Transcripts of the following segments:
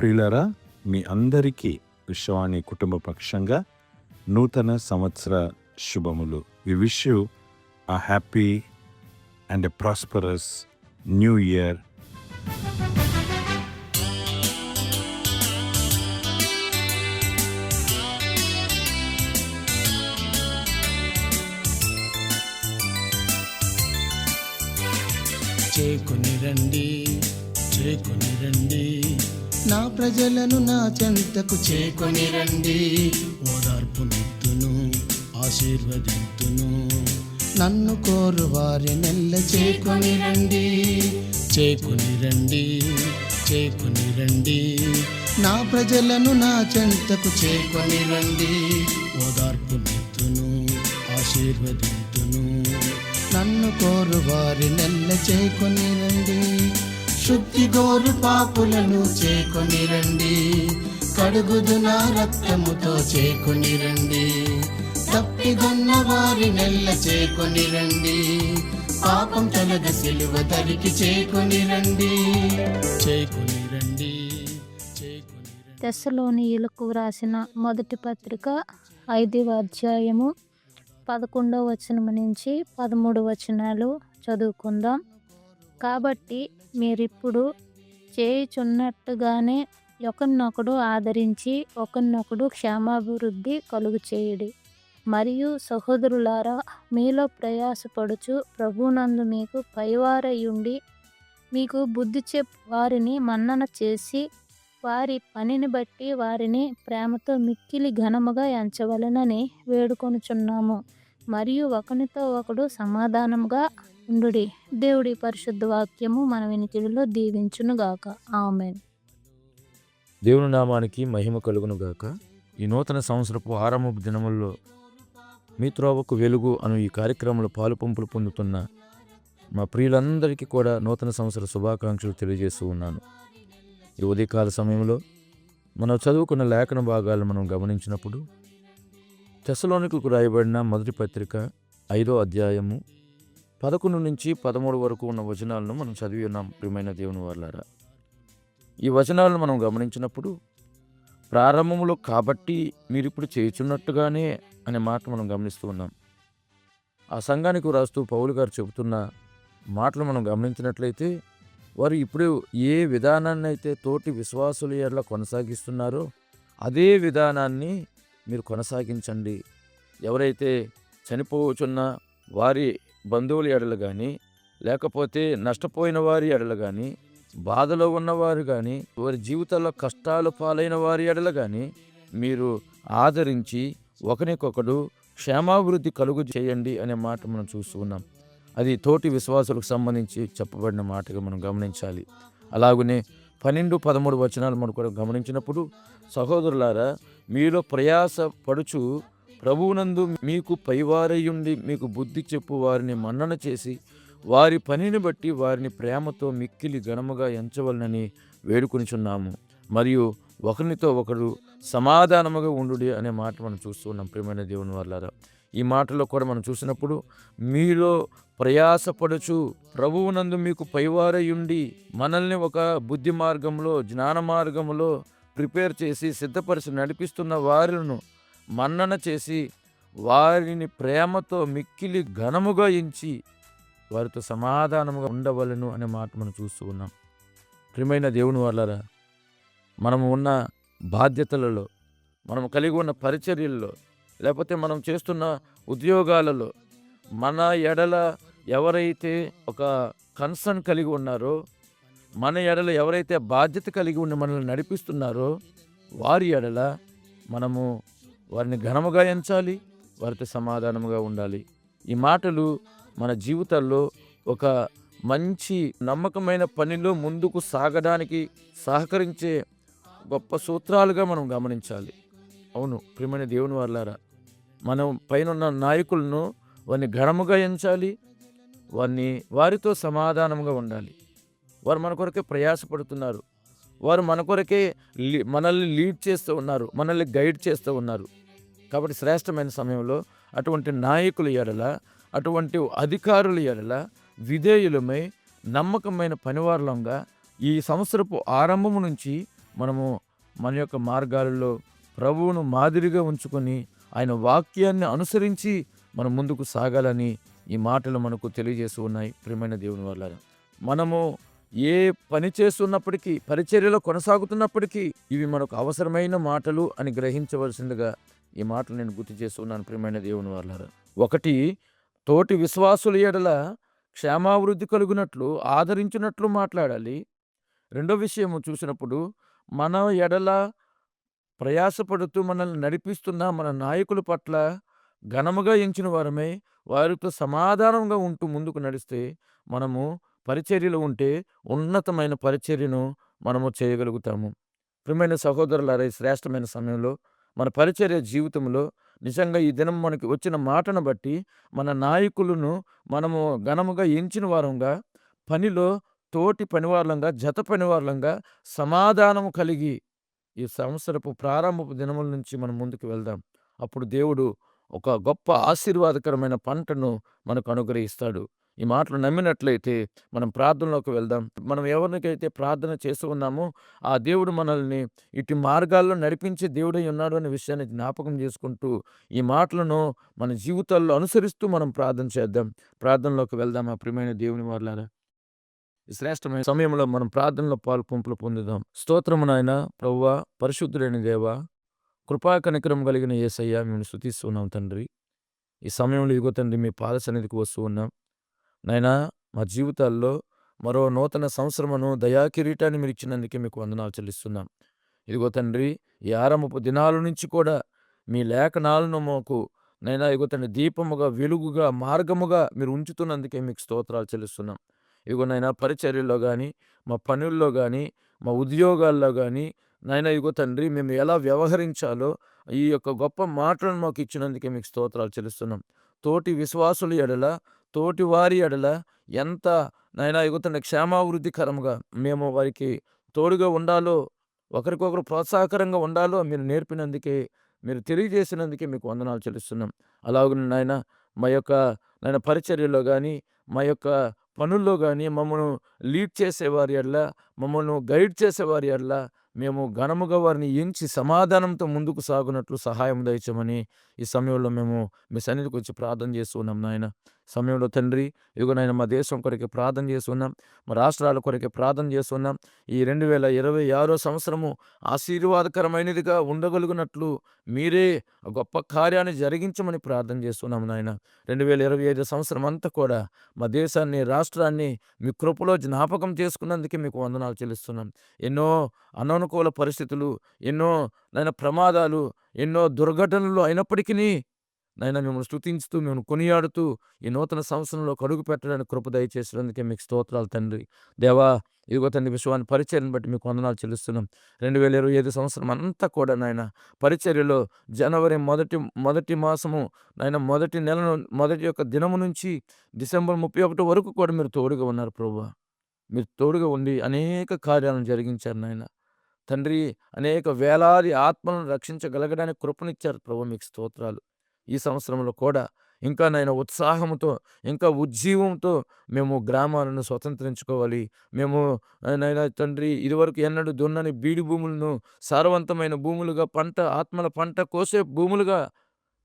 ప్రియులారా, మీ అందరికీ విశ్వాని కుటుంబ పక్షంగా నూతన సంవత్సర శుభములు. We wish you a happy and a prosperous new year. చేకొని రండి, చేకొని రండి, నా ప్రజలను నా చెంతకు చేకొని రండి. ఓదార్పు నిత్తును, ఆశీర్వదింతును, నన్ను కోరు వారి నెల్ల చేకొని రండి. చేకొని రండి, చేకొని రండి, నా ప్రజలను నా చెంతకు చేకొని రండి. ఓదార్పు నిత్తును, ఆశీర్వదింతును, నన్ను కోరు వారి నెల్ల చేకొని రండి. శుద్ధి గోరు పాపులను చేకొని రండి, కడుగుదు నా రక్తముతో చేకొని రండి. తప్పిగొన్న వారి నెల్ల చేకొని రండి, పాపం తొలగ సిలువ ధరికి చేకొని రండి. చేకొని రండి, చేకొని రండి. తెస్సలోనియులకు వ్రాసిన మొదటి పత్రిక 5వ అధ్యాయము 11వ వచనం నుంచి 13 వచనాలు చదువుకుందాం. కాబట్టి మీరిప్పుడు చేయుచున్నట్టుగానే ఒకరినొకడు ఆదరించి ఒకరినొకడు క్షేమాభివృద్ధి కలుగు చేయుడి. మరియు సహోదరులారా, మీలో ప్రయాసపడుచు ప్రభువునందు మీకు పైవారయుండి మీకు బుద్ధి చెప్పు వారిని మన్నన చేసి వారి పనిని బట్టి వారిని ప్రేమతో మిక్కిలి ఘనముగా ఎంచవలెనని వేడుకొనుచున్నాము. మరియు ఒకనితో ఒకడు సమాధానముగా ఉండుడి. దేవుడి పరిశుద్ధ వాక్యము మన వినికిడిలో దీవించునుగాక. ఆమేన్. దేవుని నామానికి మహిమ కలుగునుగాక. ఈ నూతన సంవత్సరపు ఆరంభపు దినముల్లో మీ త్రోవకు వెలుగు అను ఈ కార్యక్రమంలో పాలుపంపులు పొందుతున్న మా ప్రియులందరికీ కూడా నూతన సంవత్సర శుభాకాంక్షలు తెలియజేస్తూ ఉన్నాను. ఈ ఉదయకాల సమయంలో మనం చదువుకున్న లేఖన భాగాలను మనం గమనించినప్పుడు తెస్సలోనికులకు రాయబడిన మొదటి పత్రిక 5వ అధ్యాయము 11 నుంచి 13 వరకు ఉన్న వచనాలను మనం చదివి ఉన్నాం. ప్రియమైన దేవుని వారలారా, ఈ వచనాలను మనం గమనించినప్పుడు ప్రారంభంలో కాబట్టి మీరు ఇప్పుడు చేయుచున్నట్టుగానే అనే మాట మనం గమనిస్తూ ఉన్నాం. ఆ సంఘానికి రాస్తూ పౌలు గారు చెబుతున్న మాటలు మనం గమనించినట్లయితే వారు ఇప్పుడు ఏ విధానాన్ని అయితే తోటి విశ్వాసుల ఎడల కొనసాగిస్తున్నారో అదే విధానాన్ని మీరు కొనసాగించండి. ఎవరైతే చనిపోచున్న వారి బంధువుల ఎడల కానీ, లేకపోతే నష్టపోయిన వారి ఎడల కానీ, బాధలో ఉన్నవారు కానీ, వారి జీవితాల్లో కష్టాలు పాలైన వారి ఎడల కానీ మీరు ఆదరించి ఒకరికొకడు క్షేమాభివృద్ధి కలుగు చేయండి అనే మాట మనం చూస్తూ ఉన్నాం. అది తోటి విశ్వాసులకు సంబంధించి చెప్పబడిన మాటగా మనం గమనించాలి. అలాగనే 12, 13 వచనాలు మనం కూడా గమనించినప్పుడు, సహోదరులారా, మీలో ప్రయాస పడుచు ప్రభువునందు మీకు పైవారయుండి మీకు బుద్ధి చెప్పు వారిని మన్నన చేసి వారి పనిని బట్టి వారిని ప్రేమతో మిక్కిలి ఘనముగా ఎంచవలనని వేడుకొనిచున్నాము. మరియు ఒకరినితో ఒకరు సమాధానముగా ఉండుడి అనే మాట మనం చూస్తున్నాం. ప్రియమైన దేవుని వారలారా, ఈ మాటలో కూడా మనం చూసినప్పుడు మీలో ప్రయాసపడుచు ప్రభువునందు మీకు పైవారయుండి మనల్ని ఒక బుద్ధి మార్గంలో, జ్ఞాన మార్గంలో ప్రిపేర్ చేసి సిద్ధపరిచి నడిపిస్తున్న వారిను మన్నన చేసి వారిని ప్రేమతో మిక్కిలి ఘనముగా ఎంచి వారితో సమాధానముగా ఉండవలను అనే మాట మనం చూస్తూ ఉన్నాం. ప్రియమైన దేవుని వారలారా, మనము ఉన్న బాధ్యతలలో, మనం కలిగి ఉన్న పరిచర్యల్లో, లేకపోతే మనం చేస్తున్న ఉద్యోగాలలో మన ఎడల ఎవరైతే ఒక కన్సర్న్ కలిగి ఉన్నారో, మన ఎడల ఎవరైతే బాధ్యత కలిగి ఉండి మనల్ని నడిపిస్తున్నారో వారి ఎడల మనము వారిని ఘనముగా ఎంచాలి, వారితో సమాధానముగా ఉండాలి. ఈ మాటలు మన జీవితాల్లో ఒక మంచి నమ్మకమైన పనిలో ముందుకు సాగడానికి సహకరించే గొప్ప సూత్రాలుగా మనం గమనించాలి. అవును ప్రియమైన దేవుని వారలారా, మనం పైన నాయకులను వారిని ఘనముగా ఎంచాలి, వారితో సమాధానంగా ఉండాలి. వారు మన కొరకే ప్రయాసపడుతున్నారు, వారు మన కొరకే మనల్ని లీడ్ చేస్తూ ఉన్నారు, మనల్ని గైడ్ చేస్తూ ఉన్నారు. కాబట్టి శ్రేష్టమైన సమయంలో అటువంటి నాయకుల ఎడల, అటువంటి అధికారుల ఎడల విధేయులమై నమ్మకమైన పనివారులంగా ఈ సంవత్సరపు ఆరంభము నుంచి మనము మన యొక్క మార్గాలలో ప్రభువును మాదిరిగా ఉంచుకొని ఆయన వాక్యాన్ని అనుసరించి మనం ముందుకు సాగాలని ఈ మాటలు మనకు తెలియజేస్తూ ఉన్నాయి. ప్రియమైన దేవుని వల్ల మనము ఏ పని చేస్తున్నప్పటికీ, పరిచర్యలో కొనసాగుతున్నప్పటికీ ఇవి మనకు అవసరమైన మాటలు అని గ్రహించవలసిందిగా ఈ మాటలు నేను గుర్తు చేస్తున్నాను. ప్రియమైన దేవుని వల్ల ఒకటి, తోటి విశ్వాసుల ఎడల క్షేమాభివృద్ధి కలుగునట్లు ఆదరించినట్లు మాట్లాడాలి. రెండో విషయము చూసినప్పుడు, మన ఎడల ప్రయాసపడుతూ మనల్ని నడిపిస్తున్న మన నాయకుల పట్ల ఘనముగా ఎంచిన వారమై వారితో సమాధానంగా ఉంటూ ముందుకు నడిస్తే మనము పరిచర్యలో ఉంటే ఉన్నతమైన పరిచర్యను మనము చేయగలుగుతాము. ప్రియమైన సహోదరులారా, ఈ శ్రేష్టమైన సమయంలో మన పరిచర్య జీవితంలో నిజంగా ఈ దినం మనకి వచ్చిన మాటను బట్టి మన నాయకులను మనము ఘనముగా ఎంచిన వారంగా, పనిలో తోటి పనివార్లంగా, జత పనివార్లంగా సమాధానము కలిగి ఈ సంవత్సరపు ప్రారంభపు దినముల నుంచి మనం ముందుకు వెళ్దాం. అప్పుడు దేవుడు ఒక గొప్ప ఆశీర్వాదకరమైన పంటను మనకు అనుగ్రహిస్తాడు. ఈ మాటలు నమ్మినట్లయితే మనం ప్రార్థనలోకి వెళ్దాం. మనం ఎవరికైతే ప్రార్థన చేస్తూ ఉన్నామో ఆ దేవుడు మనల్ని ఇటు మార్గాల్లో నడిపించే దేవుడై ఉన్నాడు అనే విషయాన్ని జ్ఞాపకం చేసుకుంటూ ఈ మాటలను మన జీవితాల్లో అనుసరిస్తూ మనం ప్రార్థన చేద్దాం. ప్రార్థనలోకి వెళ్దాం. ఆ ప్రియమైన దేవుని వారలారా, ఈ శ్రేష్టమైన సమయంలో మనం ప్రార్థనలో పాలుపంపులు పొందుదాం. స్తోత్రము నాయన ప్రభువా, పరిశుద్ధుడైన దేవా, కృపా కనికరం కలిగిన యేసయ్య, మేము స్తుతిస్తున్నాం తండ్రి. ఈ సమయంలో ఇదిగో తండ్రి మీ పాద సన్నిధికి వస్తూ ఉన్నాం నాయనా. మా జీవితాల్లో మరో నూతన సంవత్సరమును దయా కిరీటాన్ని మీరు ఇచ్చినందుకే మీకు వందనాలు చెల్లిస్తున్నాం. ఇదిగో తండ్రి, ఈ ఆరంభపు దినాల నుంచి కూడా మీ లేఖనాలను మాకు నైనా ఇదిగో తండ్రి దీపముగా, వెలుగుగా, మార్గముగా మీరు ఉంచుతున్నందుకే మీకు స్తోత్రాలు చెల్లిస్తున్నాం. ఇదిగో నైనా పరిచర్యల్లో కానీ, మా పనుల్లో కానీ, మా ఉద్యోగాల్లో కానీ నాయనా ఇదిగో తండ్రి మేము ఎలా వ్యవహరించాలో ఈ యొక్క గొప్ప మాటలను మాకు ఇచ్చినందుకే మీకు స్తోత్రాలు చెల్లిస్తున్నాం. తోటి విశ్వాసుల ఎడల, తోటి వారి ఎడల ఎంత నాయనా ఇదిగో తండ్రి క్షేమాభివృద్ధికరంగా మేము వారికి తోడుగా ఉండాలో, ఒకరికొకరు ప్రోత్సాహకరంగా ఉండాలో మీరు నేర్పినందుకే, మీరు తెలియజేసినందుకే మీకు వందనాలు చెల్లిస్తున్నాం. అలాగే నాయన మా యొక్క నాయన పరిచర్యలో కానీ, మా యొక్క పనుల్లో కానీ మమ్మల్ని లీడ్ చేసేవారి ఎడల, మమ్మల్ని గైడ్ చేసేవారి ఎడల మేము ఘనముగా వారిని ఎంచి సమాధానంతో ముందుకు సాగునట్లు సహాయం దయచమని ఈ సమయంలో మేము మీ సన్నిధికి వచ్చి ప్రార్థన చేస్తున్నాం నాయన. సమయంలో తండ్రి ఇదిగో నాయన మా దేశం కొరకే ప్రార్థన చేస్తున్నాం, మా రాష్ట్రాల కొరకే ప్రార్థన చేస్తున్నాం. ఈ 2026 సంవత్సరము ఆశీర్వాదకరమైనదిగా ఉండగలుగునట్లు మీరే గొప్ప కార్యాన్ని జరిగించమని ప్రార్థన చేస్తున్నాం నాయన. 2025 సంవత్సరం అంతా కూడా మా దేశాన్ని, రాష్ట్రాన్ని మీ కృపలో జ్ఞాపకం చేసుకున్నందుకే మీకు వందనాలు చెల్లిస్తున్నాం. ఎన్నో అననుకూల పరిస్థితులు, ఎన్నో నాయన ప్రమాదాలు, ఎన్నో దుర్ఘటనలు అయినప్పటికీ నాయన మిమ్మల్ని స్తుతించుతూ, మిమ్మల్ని కొనియాడుతూ ఈ నూతన సంవత్సరంలో అడుగు పెట్టడానికి కృప దయచేసినందుకే మీకు స్తోత్రాలు తండ్రి. దేవా ఇదిగో తండ్రి, విశ్వాన్ని పరిచర్యను బట్టి మీకు వందనాలు చెల్లిస్తున్నాం. 2025 సంవత్సరం అంతా కూడా నాయన పరిచర్యలో జనవరి మొదటి మాసము నాయన మొదటి నెల మొదటి యొక్క దినము నుంచి డిసెంబర్ 31 వరకు కూడా మీరు తోడుగా ఉన్నారు ప్రభువా. మీరు తోడుగా ఉండి అనేక కార్యాలను జరిగించారు నాయన. తండ్రి, అనేక వేలాది ఆత్మలను రక్షించగలగడానికి కృపనిచ్చారు ప్రభువా, మీకు స్తోత్రాలు. ఈ సంవత్సరంలో కూడా ఇంకా నాయన ఉత్సాహంతో, ఇంకా ఉజ్జీవంతో మేము గ్రామాలను స్వతంత్రించుకోవాలి. మేము నాయన తండ్రి ఇదివరకు ఎన్నడూ దున్నని బీడు భూములను సారవంతమైన భూములుగా, ఆత్మల పంట కోసే భూములుగా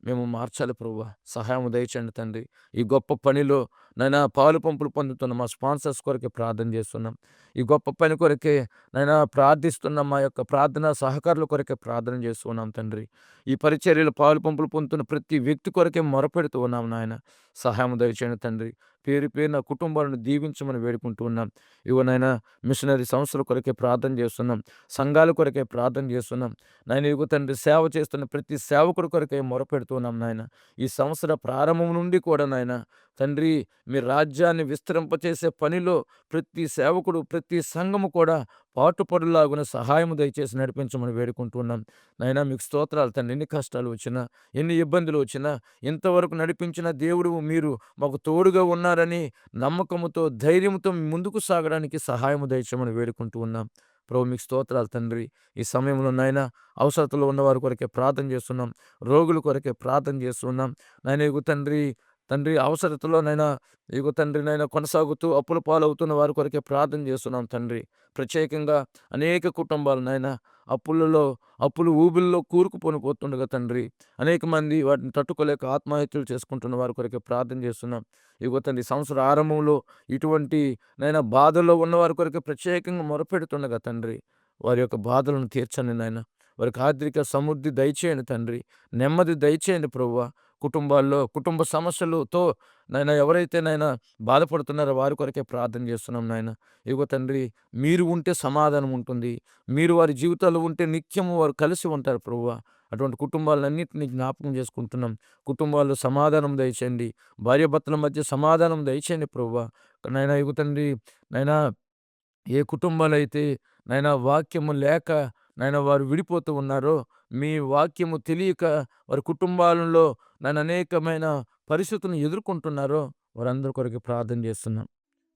మేము మార్చాలి ప్రభువా. సహాయం దయచేయండి తండ్రి. ఈ గొప్ప పనిలో నాయనా పాలు పంపులు పొందుతున్న మా స్పాన్సర్స్ కొరకే ప్రార్థన చేస్తున్నాం. ఈ గొప్ప పని కొరకే నాయనా ప్రార్థిస్తున్న మా యొక్క ప్రార్థనా సహకారుల కొరకే ప్రార్థన చేస్తున్నాం తండ్రి. ఈ పరిచర్యలు పాలు పంపులు పొందుతున్న ప్రతి వ్యక్తి కొరకే మొరపెడుతూ ఉన్నాం నాయన. సహాయం దయచేయండి తండ్రి. పేరు పేరున కుటుంబాలను దీవించమని వేడుకుంటూ ఉన్నాం. ఇగో నాయన మిషనరీ సంస్థల కొరకే ప్రార్థన చేస్తున్నాం, సంఘాల కొరకే ప్రార్థన చేస్తున్నాం నాయన. ఇగో తండ్రి సేవ చేస్తున్న ప్రతి సేవకుడి కొరకే మొరపెడుతున్నాం నాయన. ఈ సంవత్సర ప్రారంభం నుండి కూడా నాయన తండ్రి మీ రాజ్యాన్ని విస్తరింపచేసే పనిలో ప్రతి సేవకుడు, ప్రతి సంఘము కూడా పాటుపడులాగున సహాయం దయచేసి నడిపించమని వేడుకుంటున్నాం నాయన. మీకు స్తోత్రాలు తండ్రి. ఎన్ని కష్టాలు వచ్చినా, ఎన్ని ఇబ్బందులు వచ్చినా, ఇంతవరకు నడిపించిన దేవుడు మీరు మాకు తోడుగా ఉన్నారని నమ్మకముతో, ధైర్యంతో ముందుకు సాగడానికి సహాయం దయచేయమని వేడుకుంటూ ఉన్నాం ప్రభు. మీకు స్తోత్రాలు తండ్రి. ఈ సమయంలో నాయన అవసరతలో ఉన్నవారి కొరకే ప్రార్థన చేస్తున్నాం, రోగుల కొరకే ప్రార్థన చేస్తున్నాం నాయన. ఇగో తండ్రి తండ్రి అవసరతలోనైనా ఇగో తండ్రి నైనా కొనసాగుతూ అప్పుల పాలవుతున్న వారి కొరకే ప్రార్థన చేస్తున్నాం తండ్రి. ప్రత్యేకంగా అనేక కుటుంబాలు నాయన అప్పులు ఊబిల్లో కూరుకుపోని పోతుండగా తండ్రి, అనేక మంది వాటిని తట్టుకోలేక ఆత్మహత్యలు చేసుకుంటున్న వారి కొరకే ప్రార్థన చేస్తున్నాం. ఇగో తండ్రి సంవత్సర ఆరంభంలో ఇటువంటి నైనా బాధల్లో ఉన్న వారి కొరకే ప్రత్యేకంగా మొరపెడుతుండగా తండ్రి, వారి యొక్క బాధలను తీర్చండి నాయన. వారికి ఆర్థిక సమృద్ధి దయచేయండి తండ్రి. నెమ్మది దయచేయండి ప్రభువా. కుటుంబ సమస్యలతో నాయన ఎవరైతే నాయన బాధపడుతున్నారో వారి కొరకే ప్రార్థన చేస్తున్నాం నాయన. ఇగో తండ్రి, మీరు ఉంటే సమాధానం ఉంటుంది. మీరు వారి జీవితాల్లో ఉంటే నిత్యము వారు కలిసి ఉంటారు ప్రభువా. అటువంటి కుటుంబాలన్నింటినీ జ్ఞాపకం చేసుకుంటున్నాం. కుటుంబాల్లో సమాధానం దయచేయండి. భార్యాభర్తల మధ్య సమాధానం దయచేయండి ప్రభువా. నాయన ఇగో తండ్రి, నాయనా ఏ కుటుంబాలైతే నాయనా వాక్యము లేక నాయన వారు విడిపోతూ ఉన్నారో, మీ వాక్యము తెలియక వారి కుటుంబాలలో నాయన అనేకమైన పరిస్థితులను ఎదుర్కొంటున్నారో వారందరి కొరకు ప్రార్థన చేస్తున్నాం.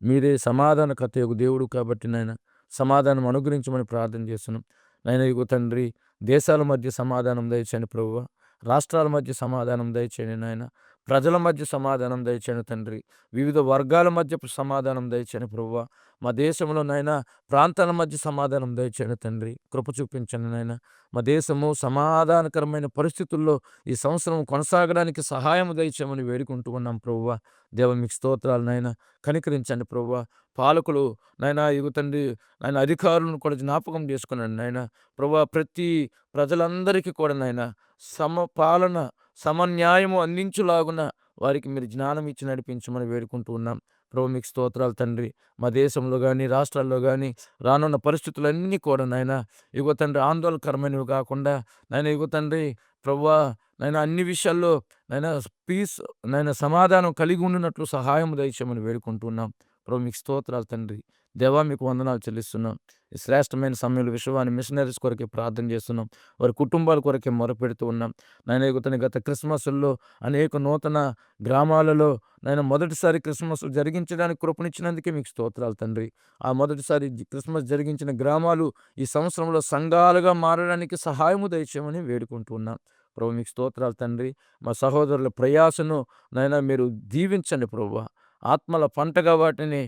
మీరే సమాధానకర్తయగు దేవుడు కాబట్టి నాయన సమాధానం అనుగ్రహించమని ప్రార్థన చేస్తున్నాం. నాయన ఇగో తండ్రి, దేశాల మధ్య సమాధానం దయచేయండి ప్రభువా. రాష్ట్రాల మధ్య సమాధానం దయచేయండి నాయన. ప్రజల మధ్య సమాధానం దయచేయండి తండ్రి. వివిధ వర్గాల మధ్య సమాధానం దయచేయండి ప్రభువా. మా దేశంలో నాయన ప్రాంతాల మధ్య సమాధానం దయచేయండి తండ్రి. కృప చూపించండి నాయన. మా దేశము సమాధానకరమైన పరిస్థితుల్లో ఈ సంవత్సరం కొనసాగడానికి సహాయం దయచేయమని వేడుకుంటూ ఉన్నాం ప్రభువా. దేవ మీకు స్తోత్రాలు నాయన. కనికరించండి ప్రభువా. పాలకులు నాయన ఇగో తండ్రి, నాయన అధికారులను కూడా జ్ఞాపకం చేసుకున్నాను నాయన. ప్రభువా, ప్రతి ప్రజలందరికీ కూడా నాయన సమపాలన సమన్యాయము అందించులాగున వారికి మీరు జ్ఞానం ఇచ్చి నడిపించమని వేడుకుంటూ ఉన్నాం. ప్రభు మీకు స్తోత్రాలు తండ్రి. మా దేశంలో కానీ రాష్ట్రాల్లో కానీ రానున్న పరిస్థితులన్నీ కూడా నాయన ఇగో తండ్రి ఆందోళనకరమైనవి కాకుండా నాయన ఇగో తండ్రి ప్రభువా, నాయన అన్ని విషయాల్లో నాయన పీస్ నాయన సమాధానం కలిగి ఉండినట్లు సహాయం దయచేయమని వేడుకుంటున్నాం. ప్రభు మీకు స్తోత్రాలు తండ్రి. దేవా మీకు వందనాలు చెల్లిస్తున్నాం. ఈ శ్రేష్టమైన సమయంలో విశ్వాన్ని మిషనరీస్ కొరకే ప్రార్థన చేస్తున్నాం. వారి కుటుంబాల కొరకే మొరపెడుతూ ఉన్నాం. నాయన ఇగోతని గత క్రిస్మస్ల్లో అనేక నూతన గ్రామాలలో నాయన మొదటిసారి క్రిస్మస్ జరిగించడానికి కృపనిచ్చినందుకే మీకు స్తోత్రాలు తండ్రి. ఆ మొదటిసారి క్రిస్మస్ జరిగించిన గ్రామాలు ఈ సంవత్సరంలో సంఘాలుగా మారడానికి సహాయము దయచేయమని వేడుకుంటూ ఉన్నాం. ప్రభు మీకు స్తోత్రాలు తండ్రి. మా సహోదరుల ప్రయాసను నాయన మీరు దీవించండి ప్రభువా. ఆత్మల పంటగా వాటిని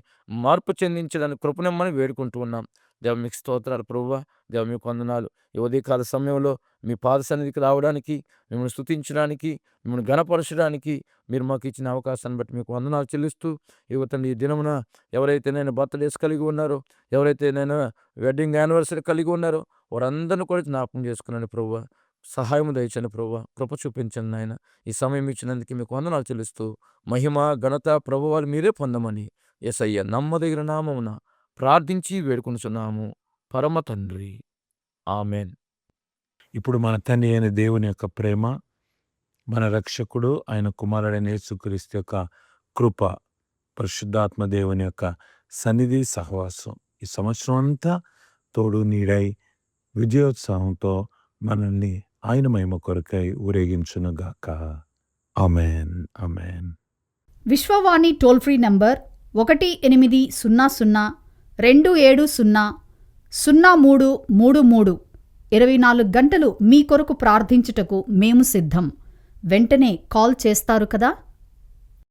మార్పు చెందించడానికి కృపనిమ్మని వేడుకుంటూ ఉన్నాం. దేవ మీకు స్తోత్రాలు ప్రభువా. దేవ మీకు వందనాలు. ఈ ఉదయకాల సమయంలో మీ పాద సన్నిధికి రావడానికి, మిమ్మల్ని స్తుతించడానికి, మిమ్మల్ని ఘనపరచడానికి మీరు మాకు ఇచ్చిన అవకాశాన్ని బట్టి మీకు వందనాలు చెల్లిస్తూ, ఈ దినమున ఎవరైతే నేను బర్త్డేస్ కలిగి ఉన్నారో, ఎవరైతే నేను వెడ్డింగ్ యానివర్సరీ కలిగి ఉన్నారో వారందరిని కూడా జ్ఞాపకం చేసుకున్నాను ప్రభువా. సహాయం దయచండి ప్రభువా. కృప చూపించండి నాయన. ఈ సమయం ఇచ్చినందుకు మీకు వందనాలు చెల్లిస్తూ, మహిమ ఘనత ప్రభువాలు మీరే పొందమని యేసయ్య నమ్మదగిన నామమున ప్రార్థించి వేడుకొనుచున్నాము పరమ తండ్రి. ఆమెన్. ఇప్పుడు మన తండ్రి అయిన దేవుని యొక్క ప్రేమ, మన రక్షకుడు ఆయన కుమారుడైన యేసుక్రీస్తు యొక్క కృప, పరిశుద్ధాత్మ దేవుని యొక్క సన్నిధి సహవాసం ఈ సంవత్సరం అంతా తోడు నీడై విజయోత్సాహంతో మనల్ని ఆయన మహిమ కొరకై ఊరేగించునుగాక. ఆమెన్. ఆమెన్. విశ్వవాణి టోల్ ఫ్రీ నంబర్ 1-800-270-0333 24 గంటలు మీ కొరకు ప్రార్థించుటకు మేము సిద్ధం. వెంటనే కాల్ చేస్తారు కదా.